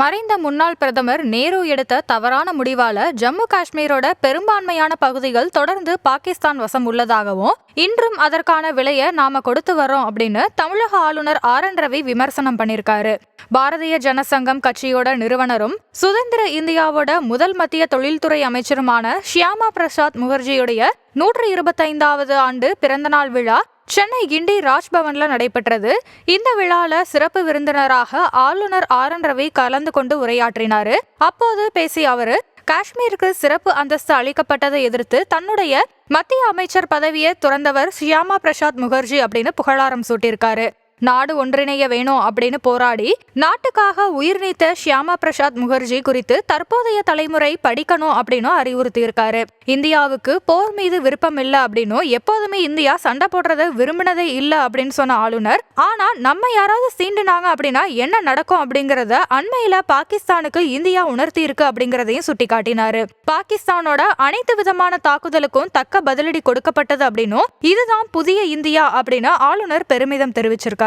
மறைந்த முன்னாள் பிரதமர் நேரு எடுத்த தவறான முடிவால ஜம்மு காஷ்மீரோட பெரும்பான்மையான பகுதிகள் தொடர்ந்து பாகிஸ்தான் வசம் உள்ளதாகவும் இன்றும் அதற்கான விலையை நாம கொடுத்து வரோம் அப்படின்னு தமிழக ஆளுநர் ஆர்.என். ரவி விமர்சனம் பண்ணியிருக்காரு. பாரதிய ஜனசங்கம் கட்சியோட நிறுவனரும் சுதந்திர இந்தியாவோட முதல் மத்திய தொழில்துறை அமைச்சருமான ஷியாமா பிரசாத் முகர்ஜியுடைய 125வது ஆண்டு பிறந்தநாள் விழா சென்னை கிண்டி ராஜ்பவன்ல நடைபெற்றது. இந்த விழால சிறப்பு விருந்தினராக ஆளுநர் ஆர்.என். ரவி கலந்து கொண்டு உரையாற்றினாரு. அப்போது பேசிய அவரு, காஷ்மீருக்கு சிறப்பு அந்தஸ்து அளிக்கப்பட்டதை எதிர்த்து தன்னுடைய மத்திய அமைச்சர் பதவியை துறந்தவர் ஷியாமா பிரசாத் முகர்ஜி அப்படின்னு புகழாரம் சூட்டியிருக்காரு. நாடு ஒன்றிணைய வேணும் அப்படின்னு போராடி நாட்டுக்காக உயிர் நீத்த ஷியாமா பிரசாத் முகர்ஜி குறித்து தற்போதைய தலைமுறை படிக்கணும் அப்படின்னு அறிவுறுத்தியிருக்காரு. இந்தியாவுக்கு போர் மீது விருப்பம் இல்லை அப்படின்னும் எப்போதுமே இந்தியா சண்டை போடுறத விரும்பினதே இல்லை அப்படின்னு சொன்ன ஆளுநர், ஆனா நம்ம யாராவது சீண்டுனாங்க அப்படின்னா என்ன நடக்கும் அப்படிங்கறத அண்மையில பாகிஸ்தானுக்கு இந்தியா உணர்த்தி இருக்கு அப்படிங்கறதையும் சுட்டிக்காட்டினாரு. பாகிஸ்தானோட அனைத்து விதமான தாக்குதலுக்கும் தக்க பதிலடி கொடுக்கப்பட்டது அப்படின்னும் இதுதான் புதிய இந்தியா அப்படின்னு ஆளுநர் பெருமிதம் தெரிவிச்சிருக்காரு.